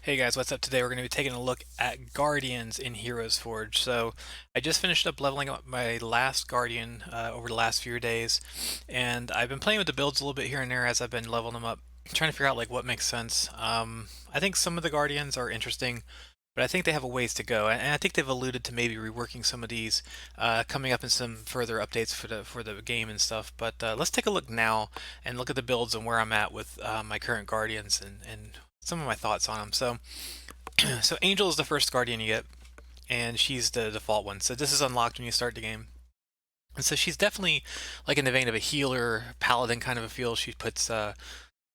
Hey guys, what's up? Today we're going to be taking a look at Guardians in Heroes Forge. So I just finished up leveling up my last Guardian over the last few days, and I've been playing with the builds a little bit here and there as I've been leveling them up, trying to figure out like what makes sense. I think some of the Guardians are interesting, but I think they have a ways to go, and I think they've alluded to maybe reworking some of these coming up in some further updates for the game and stuff. But let's take a look now and look at the builds and where I'm at with my current Guardians and some of my thoughts on them. So Angel is the first Guardian you get, and she's the default one. So this is unlocked when you start the game. And so she's definitely like in the vein of a healer, paladin kind of a feel. She puts, I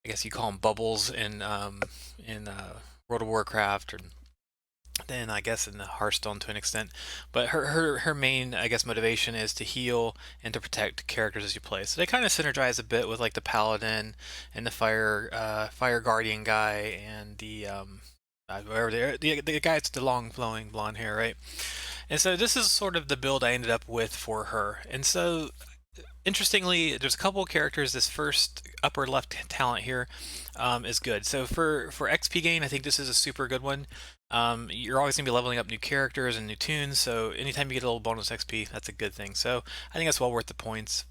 guess you call them bubbles in World of Warcraft, or then I guess in the Hearthstone to an extent. But her main, I guess, motivation is to heal and to protect characters as you play. So they kind of synergize a bit with like the paladin and the fire guardian guy and whoever the guy with the long flowing blonde hair, right? And so this is sort of the build I ended up with for her. And so interestingly, there's a couple of characters. This first upper left talent here is good. So for XP gain, I think this is a super good one. You're always going to be leveling up new characters and new tunes, so anytime you get a little bonus XP, that's a good thing. So I think that's well worth the points.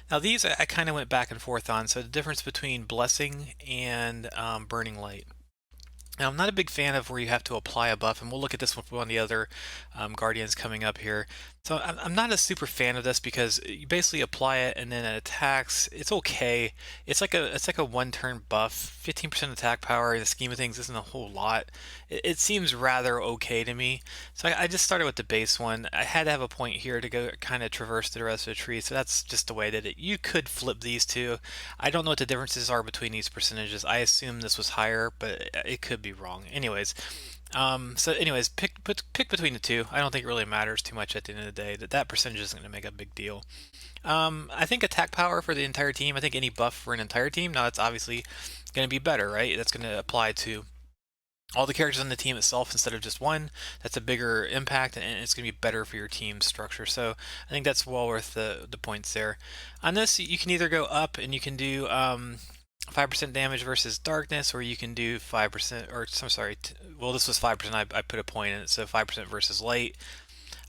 Now these I kind of went back and forth on. So the difference between Blessing and Burning Light. Now, I'm not a big fan of where you have to apply a buff, and we'll look at this with one of the other Guardians coming up here. So I'm not a super fan of this because you basically apply it and then it attacks. It's okay. It's like a one-turn buff. 15% attack power in the scheme of things isn't a whole lot. It seems rather okay to me. So I just started with the base one. I had to have a point here to go kind of traverse the rest of the tree, so that's just the way that you could flip these two. I don't know what the differences are between these percentages. I assume this was higher, but it could be wrong. Anyways, pick between the two. I don't think it really matters too much at the end of the day. That percentage isn't going to make a big deal. I think attack power for the entire team. I think any buff for an entire team. Now that's obviously going to be better, right? That's going to apply to all the characters on the team itself instead of just one. That's a bigger impact, and it's going to be better for your team structure. So I think that's well worth the points there. On this, you can either go up and you can do 5% damage versus darkness, or you can do 5%, or I'm sorry, well, this was 5%. I put a point in it, so 5% versus light.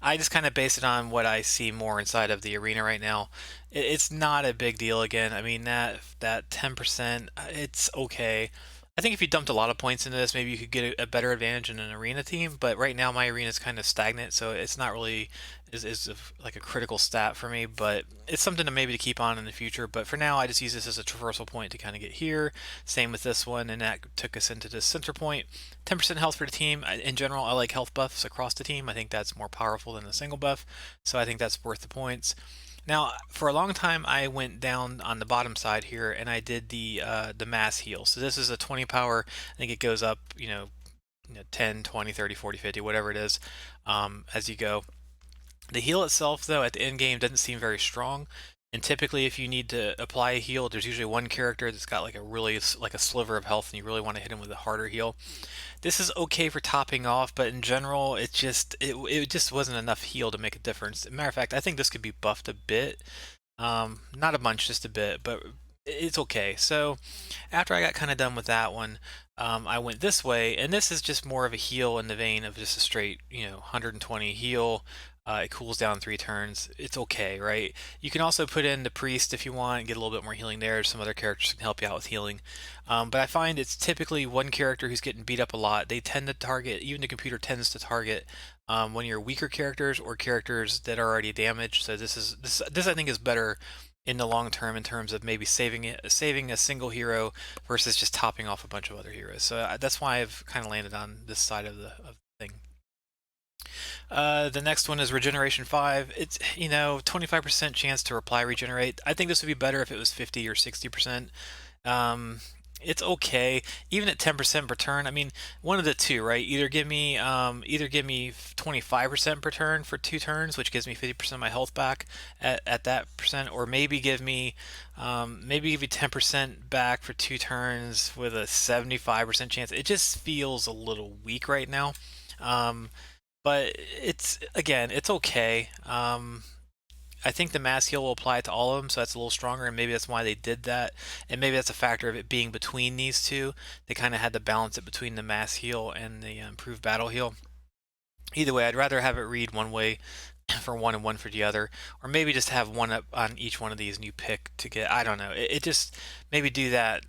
I just kind of base it on what I see more inside of the arena right now. It's not a big deal again. I mean, that 10%, it's okay. I think if you dumped a lot of points into this, maybe you could get a better advantage in an arena team. But right now, my arena is kind of stagnant, so it's not really like a critical stat for me. But it's something to maybe to keep on in the future. But for now, I just use this as a traversal point to kind of get here. Same with this one, and that took us into the center point. 10% health for the team. In general, I like health buffs across the team. I think that's more powerful than a single buff, so I think that's worth the points. Now, for a long time, I went down on the bottom side here, and I did the mass heal. So this is a 20 power. I think it goes up, 10, 20, 30, 40, 50, whatever it is, as you go. The heal itself, though, at the end game doesn't seem very strong. And typically, if you need to apply a heal, there's usually one character that's got like a really like a sliver of health, and you really want to hit him with a harder heal. This is okay for topping off, but in general, it just wasn't enough heal to make a difference. Matter of fact, I think this could be buffed a bit, not a bunch, just a bit, but it's okay. So after I got kind of done with that one, I went this way, and this is just more of a heal in the vein of just a straight, 120 heal. It cools down 3 turns. It's okay, right? You can also put in the priest if you want and get a little bit more healing there. Some other characters can help you out with healing. But I find it's typically one character who's getting beat up a lot. They tend to target, even the computer tends to target one of your weaker characters or characters that are already damaged. So this I think is better in the long term in terms of maybe saving a single hero versus just topping off a bunch of other heroes. So that's why I've kind of landed on this side of the thing. The next one is Regeneration 5. It's, 25% chance to reply regenerate. I think this would be better if it was 50 or 60%. It's okay, even at 10% per turn. I mean, one of the two, right? Either give me 25% per turn for 2 turns, which gives me 50% of my health back at that percent, or maybe give you 10% back for 2 turns with a 75% chance. It just feels a little weak right now. But it's okay. I think the mass heal will apply to all of them, so that's a little stronger, and maybe that's why they did that. And maybe that's a factor of it being between these two. They kind of had to balance it between the mass heal and the improved battle heal. Either way, I'd rather have it read one way for one and one for the other, or maybe just have one up on each one of these and you pick to get. I don't know. It just maybe do that.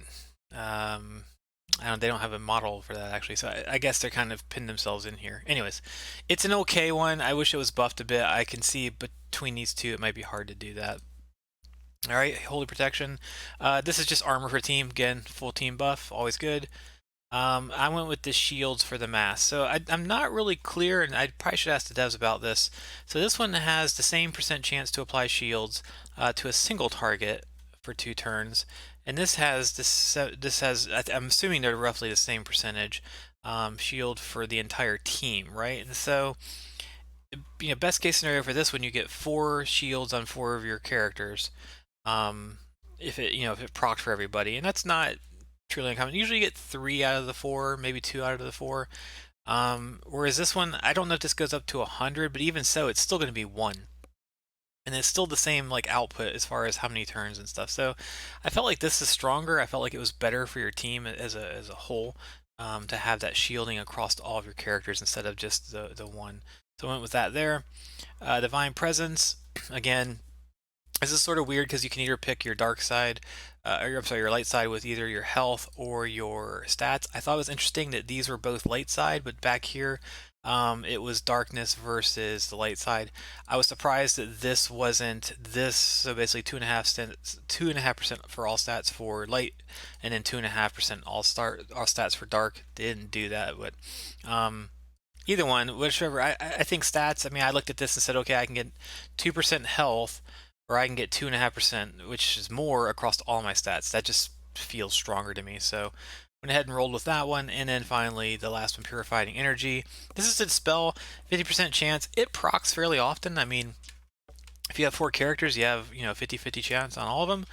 I don't. They don't have a model for that actually, so I guess they're kind of pinned themselves in here. Anyways, it's an okay one. I wish it was buffed a bit. I can see between these two, it might be hard to do that. All right, Holy Protection. This is just armor for team. Again, full team buff, always good. I went with the shields for the mass. So I'm not really clear, and I probably should ask the devs about this. So this one has the same percent chance to apply shields to a single target for 2 turns, and this has I'm assuming they're roughly the same percentage shield for the entire team, right? And so best case scenario for this one, you get 4 shields on 4 of your characters. Um, if it procs for everybody, and that's not truly uncommon. Usually you get 3 out of the 4, maybe 2 out of the 4. Whereas this one, I don't know if this goes up to 100, but even so, it's still going to be 1. And it's still the same like output as far as how many turns and stuff. So I felt like this is stronger. I felt like it was better for your team as a whole to have that shielding across all of your characters instead of just the one. So I went with that there. Divine Presence, again, this is sort of weird because you can either pick your dark side, or I'm sorry, your light side with either your health or your stats. I thought it was interesting that these were both light side, but back here, it was darkness versus the light side. I was surprised that this wasn't this. So basically, 2.5% for all stats for light, and then 2.5% all stats for dark. They didn't do that, but either one, whichever. I think stats. I mean, I looked at this and said, okay, I can get 2% health, or I can get 2.5%, which is more across all my stats. That just feels stronger to me. So went ahead and rolled with that one. And then finally, the last one, Purifying Energy. This is a spell, 50% chance. It procs fairly often. I mean, if you have 4 characters, you have 50-50 chance on all of them.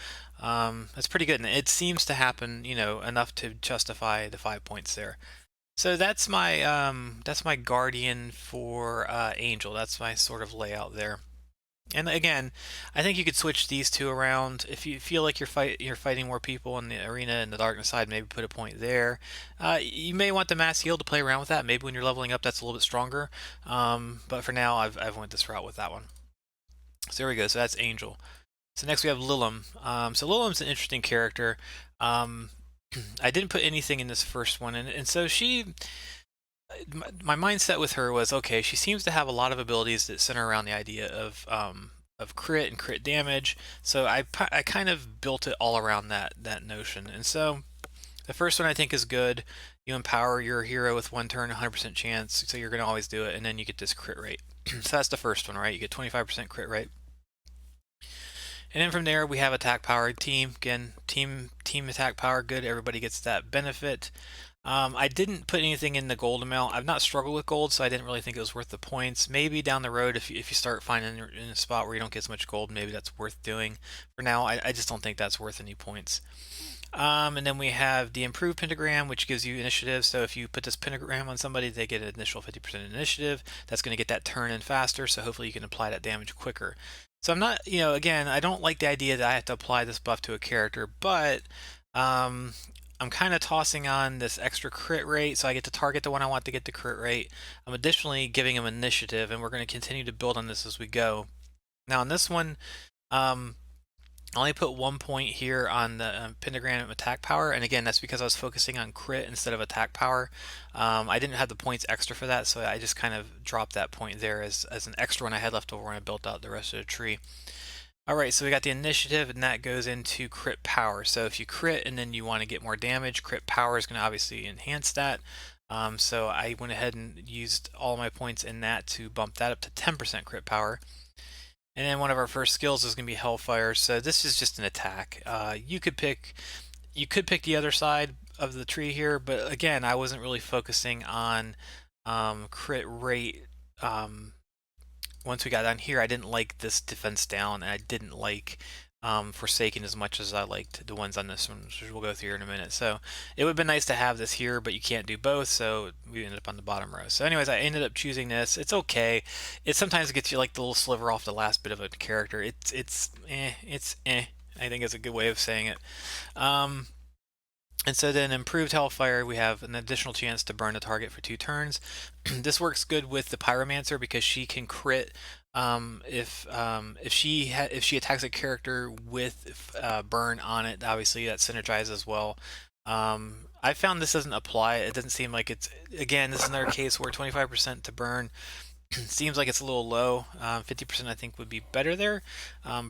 That's pretty good, and it seems to happen enough to justify the 5 points there. So that's my guardian for Angel. That's my sort of layout there. And again, I think you could switch these two around. If you feel like you're fighting more people in the arena and the darkness side, maybe put a point there. You may want the mass heal to play around with that. Maybe when you're leveling up, that's a little bit stronger. But for now, I've went this route with that one. So there we go. So that's Angel. So next we have Lilim. So Lilim's an interesting character. I didn't put anything in this first one, and so my mindset with her was, okay, she seems to have a lot of abilities that center around the idea of crit and crit damage. So I kind of built it all around that notion. And so the first one I think is good. You empower your hero with 1 turn, 100% chance, so you're going to always do it, and then you get this crit rate. So that's the first one, right? You get 25% crit rate. And then from there we have attack power. Team, again, team attack power, good. Everybody gets that benefit. I didn't put anything in the gold amount. I've not struggled with gold, so I didn't really think it was worth the points. Maybe down the road, if you start finding in a spot where you don't get as much gold, maybe that's worth doing. For now, I just don't think that's worth any points. And then we have the improved pentagram, which gives you initiative. So if you put this pentagram on somebody, they get an initial 50% initiative. That's going to get that turn in faster, so hopefully you can apply that damage quicker. So I'm not, again, I don't like the idea that I have to apply this buff to a character, but I'm kind of tossing on this extra crit rate, so I get to target the one I want to get the crit rate. I'm additionally giving him initiative, and we're going to continue to build on this as we go. Now, on this one, I only put 1 point here on the pentagram attack power, and again, that's because I was focusing on crit instead of attack power. I didn't have the points extra for that, so I just kind of dropped that point there as an extra one I had left over when I built out the rest of the tree. Alright, so we got the initiative, and that goes into crit power. So if you crit and then you want to get more damage, crit power is going to obviously enhance that. So I went ahead and used all my points in that to bump that up to 10% crit power. And then one of our first skills is going to be Hellfire. So this is just an attack. You could pick the other side of the tree here, but again, I wasn't really focusing on crit rate. Once we got down here, I didn't like this defense down, and I didn't like Forsaken as much as I liked the ones on this one, which we'll go through here in a minute. So it would have been nice to have this here, but you can't do both, so we ended up on the bottom row. So anyways, I ended up choosing this. It's okay. It sometimes gets you like the little sliver off the last bit of a character. It's eh. I think is a good way of saying it. Um, and so then improved Hellfire, we have an additional chance to burn the target for 2 turns. This works good with the Pyromancer because she can crit if she attacks a character with burn on it. Obviously that synergizes well. I found this doesn't apply. It doesn't seem like it's, again, this is another case where 25% to burn seems like it's a little low. 50% I think would be better there.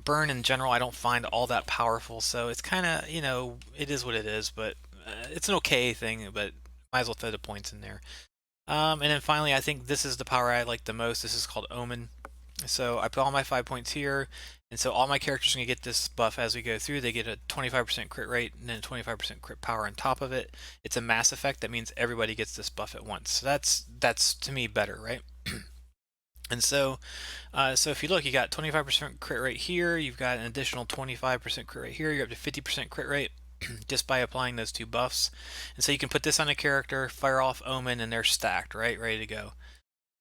Burn in general I don't find all that powerful, so it's kind of, it is what it is, but it's an okay thing, but might as well throw the points in there. And then finally, I think this is the power I like the most. This is called Omen. So I put all my 5 points here, and so all my characters are going to get this buff as we go through. They get a 25% crit rate and then 25% crit power on top of it. It's a mass effect. That means everybody gets this buff at once. So that's to me better, right? And so if you look, you got 25% crit rate here. You've got an additional 25% crit rate here. You're up to 50% crit rate just by applying those 2 buffs. And so you can put this on a character, fire off Omen, and they're stacked, right? Ready to go.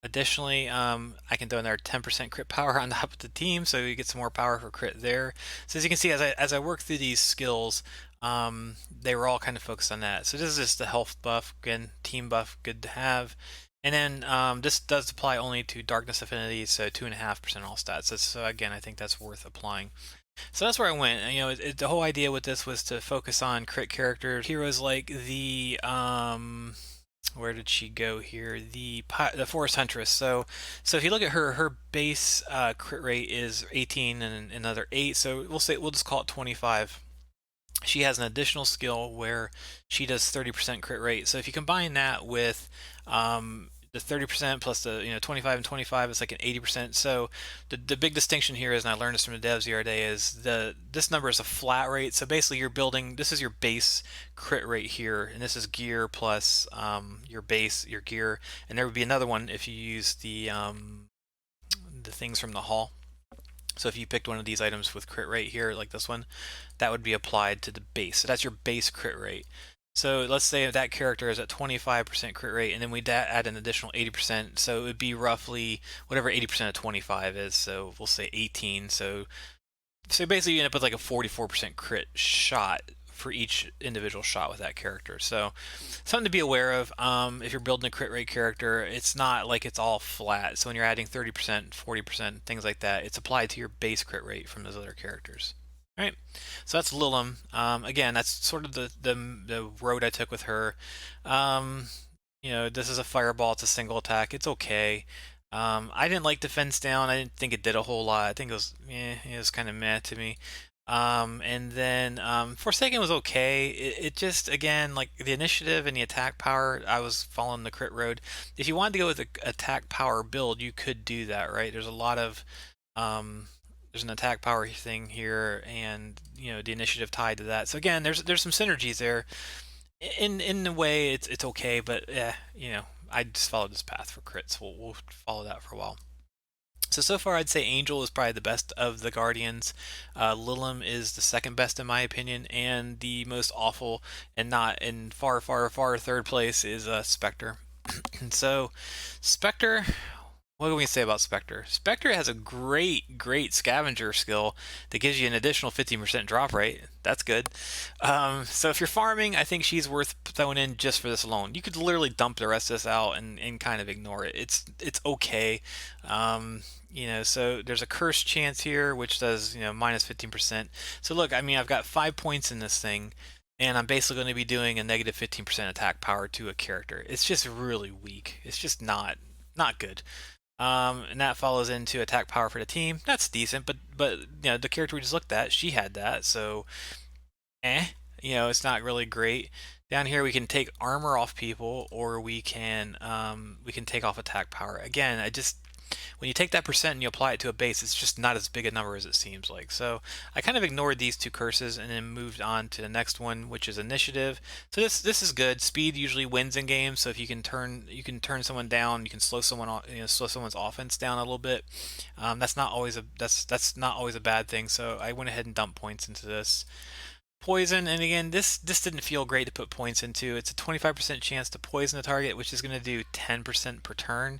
Additionally, I can throw in there 10% crit power on top of the team, so you get some more power for crit there. So as you can see, as I work through these skills, they were all kind of focused on that. So this is just the health buff, again, team buff, good to have. And then this does apply only to darkness affinities, so 2.5% all stats. So again, I think that's worth applying. So that's where I went. The whole idea with this was to focus on crit characters, heroes like the where did she go here? The Forest Huntress. So if you look at her base crit rate is 18 and another 8. So we'll just call it 25. She has an additional skill where she does 30% crit rate. So if you combine that with the 30% plus the 25 and 25, it's like an 80%. So the big distinction here is, and I learned this from the devs the other day, is this number is a flat rate. So basically you're building, this is your base crit rate here, and this is gear plus your base, your gear, and there would be another one if you use the things from the hall. So if you picked one of these items with crit rate here, like this one, that would be applied to the base. So that's your base crit rate. So let's say that character is at 25% crit rate, and then we add an additional 80%. So it would be roughly whatever 80% of 25 is. So we'll say 18. So basically you end up with like a 44% crit shot for each individual shot with that character. So something to be aware of. If you're building a crit rate character, it's not like it's all flat. So when you're adding 30%, 40%, things like that, it's applied to your base crit rate from those other characters. All right, so that's Lilim. Again, that's sort of the road I took with her. This is a fireball. It's a single attack. It's okay. I didn't like Defense Down. I didn't think it did a whole lot. I think it was kind of meh to me. And then Forsaken was okay. It just, again, like the initiative and the attack power, I was following the crit road. If you wanted to go with the attack power build, you could do that, right? There's a lot of there's an attack power thing here, and the initiative tied to that. So again, there's some synergies there. In the way, it's okay, but I just followed this path for crits. We'll follow that for a while. So far, I'd say Angel is probably the best of the Guardians. Lilim is the second best in my opinion, and the most awful and not in far, far, far third place is Spectre. And so, Spectre, what can we say about Spectre? Spectre has a great scavenger skill that gives you an additional 15% drop rate. That's good. So if you're farming, I think she's worth throwing in just for this alone. You could literally dump the rest of this out and kind of ignore it. It's okay. So there's a curse chance here, which does minus 15%. So look, I mean, I've got 5 points in this thing, and I'm basically going to be doing a negative 15% attack power to a character. It's just really weak. It's just not good. And that follows into attack power for the team. That's decent, but the character we just looked at, she had that, so it's not really great. Down here we can take armor off people, or we can take off attack power. Again, when you take that percent and you apply it to a base, it's just not as big a number as it seems like. So I kind of ignored these two curses and then moved on to the next one, which is initiative. So this is good. Speed usually wins in games. So if you can turn someone down, you can slow someone slow someone's offense down a little bit. That's not always a bad thing. So I went ahead and dumped points into this. Poison, and again, this didn't feel great to put points into. It's a 25% chance to poison the target, which is going to do 10% per turn.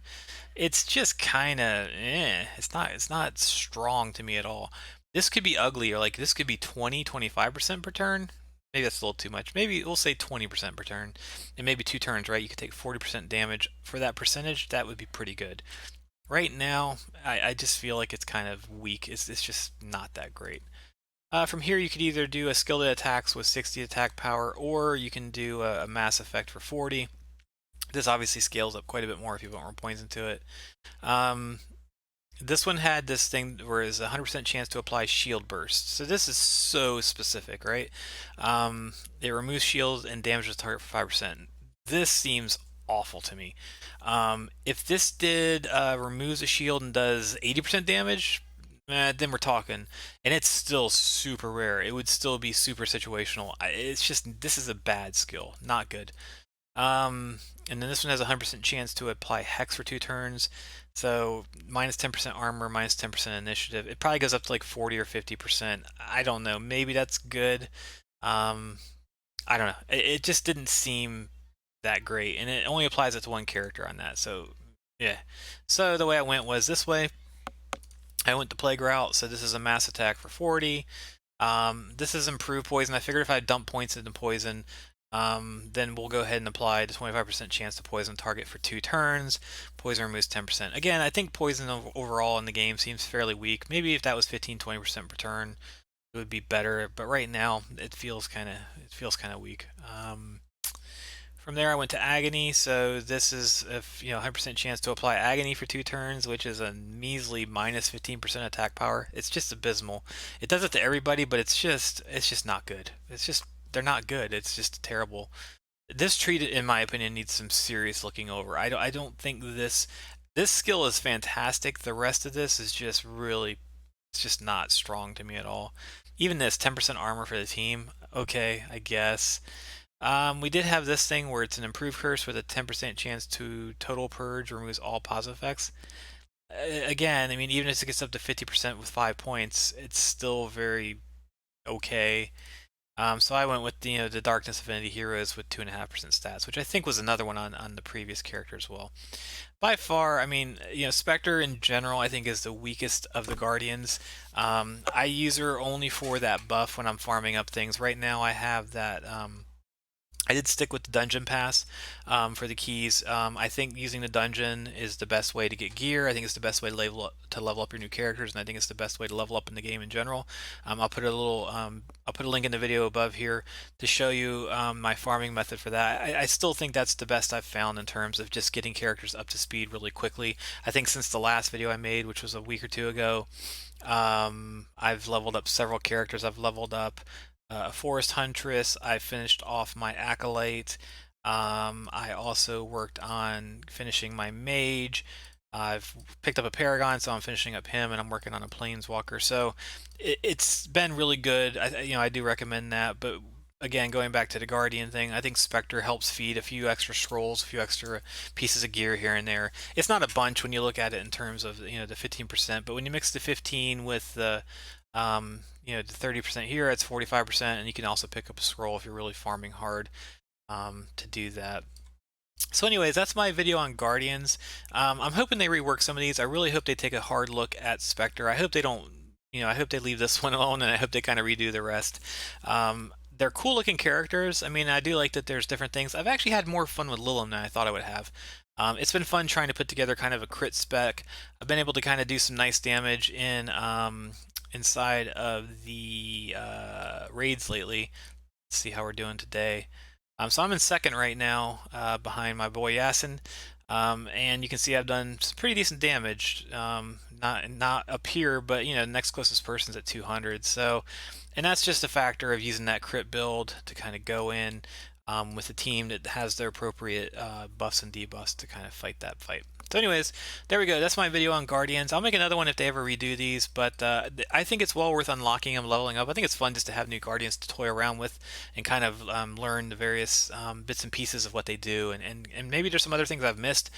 It's just kind of It's not strong to me at all. This could be ugly, or like this could be 25% per turn. Maybe that's a little too much. Maybe we'll say 20% per turn, and maybe 2 turns, right? You could take 40% damage for that percentage. That would be pretty good. Right now, I just feel like it's kind of weak. It's just not that great. From here, you could either do a skilled attacks with 60 attack power, or you can do a mass effect for 40. This obviously scales up quite a bit more if you put more points into it. Um, this one had this thing where it's a 100% chance to apply shield burst. So this is so specific, right? It removes shields and damages the target for 5%. This seems awful to me. If this did removes a shield and does 80% damage, then we're talking. And it's still super rare. It would still be super situational. It's just, this is a bad skill. Not good. And then this one has a 100% chance to apply Hex for 2 turns. So minus 10% armor, minus 10% initiative. It probably goes up to like 40 or 50%. I don't know. Maybe that's good. Um, I don't know. It just didn't seem that great. And it only applies it to one character on that. So, yeah. So the way I went was this way. I went the Plague route. So this is a mass attack for 40. This is improved poison. I figured if I dump points into poison, then we'll go ahead and apply the 25% chance to poison target for 2 turns. Poison removes 10%. Again, I think poison overall in the game seems fairly weak. Maybe if that was 15-20% per turn, it would be better. But right now, it feels kind of weak. From there, I went to Agony. So this is a 100% chance to apply Agony for 2 turns, which is a measly minus 15% attack power. It's just abysmal. It does it to everybody, but it's just not good. They're not good. It's just terrible. This tree, in my opinion, needs some serious looking over. I don't think this skill is fantastic. The rest of this is just really, it's just not strong to me at all. Even this 10% armor for the team, okay, I guess. We did have this thing where it's an improved curse with a 10% chance to total purge, removes all positive effects. Again, I mean, even if it gets up to 50% with 5 points, it's still very okay. So I went with the Darkness Affinity Heroes with 2.5% stats, which I think was another one on the previous character as well. By far, I mean, Spectre in general, I think is the weakest of the Guardians. I use her only for that buff when I'm farming up things. Right now, I have that. I did stick with the dungeon pass for the keys. I think using the dungeon is the best way to get gear. I think it's the best way to level up your new characters, and I think it's the best way to level up in the game in general. I'll put a link in the video above here to show you my farming method for that. I still think that's the best I've found in terms of just getting characters up to speed really quickly. I think since the last video I made, which was a week or two ago, I've leveled up several characters. I've leveled up a Forest Huntress. I finished off my Acolyte. I also worked on finishing my Mage. I've picked up a Paragon, so I'm finishing up him, and I'm working on a Planeswalker. So it's been really good. I do recommend that. But again, going back to the Guardian thing, I think Spectre helps feed a few extra scrolls, a few extra pieces of gear here and there. It's not a bunch when you look at it in terms of the 15%, but when you mix the 15 with the 30% here, it's 45%, and you can also pick up a scroll if you're really farming hard to do that. So anyways, that's my video on Guardians. I'm hoping they rework some of these. I really hope they take a hard look at Spectre. I hope they don't, I hope they leave this one alone, and I hope they kind of redo the rest. They're cool looking characters. I mean, I do like that there's different things. I've actually had more fun with Lilum than I thought I would have. It's been fun trying to put together kind of a crit spec. I've been able to kind of do some nice damage inside of the raids lately. Let's see how we're doing today. So I'm in second right now, behind my boy Yasin, and you can see I've done some pretty decent damage. Not up here, but next closest person's at 200. So, and that's just a factor of using that crit build to kind of go in with a team that has their appropriate buffs and debuffs to kind of fight that fight. So anyways, there we go. That's my video on Guardians. I'll make another one if they ever redo these, but I think it's well worth unlocking them, leveling up. I think it's fun just to have new Guardians to toy around with and kind of learn the various bits and pieces of what they do. And maybe there's some other things I've missed.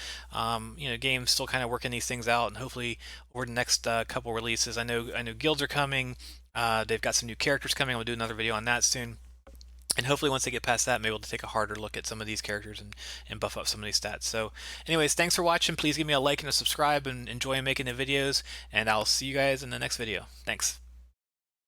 Games still kind of working these things out, and hopefully over the next couple releases, I know guilds are coming. They've got some new characters coming. I'll do another video on that soon. And hopefully once they get past that, I'm able to take a harder look at some of these characters and buff up some of these stats. So anyways, thanks for watching. Please give me a like and a subscribe and enjoy making the videos. And I'll see you guys in the next video. Thanks.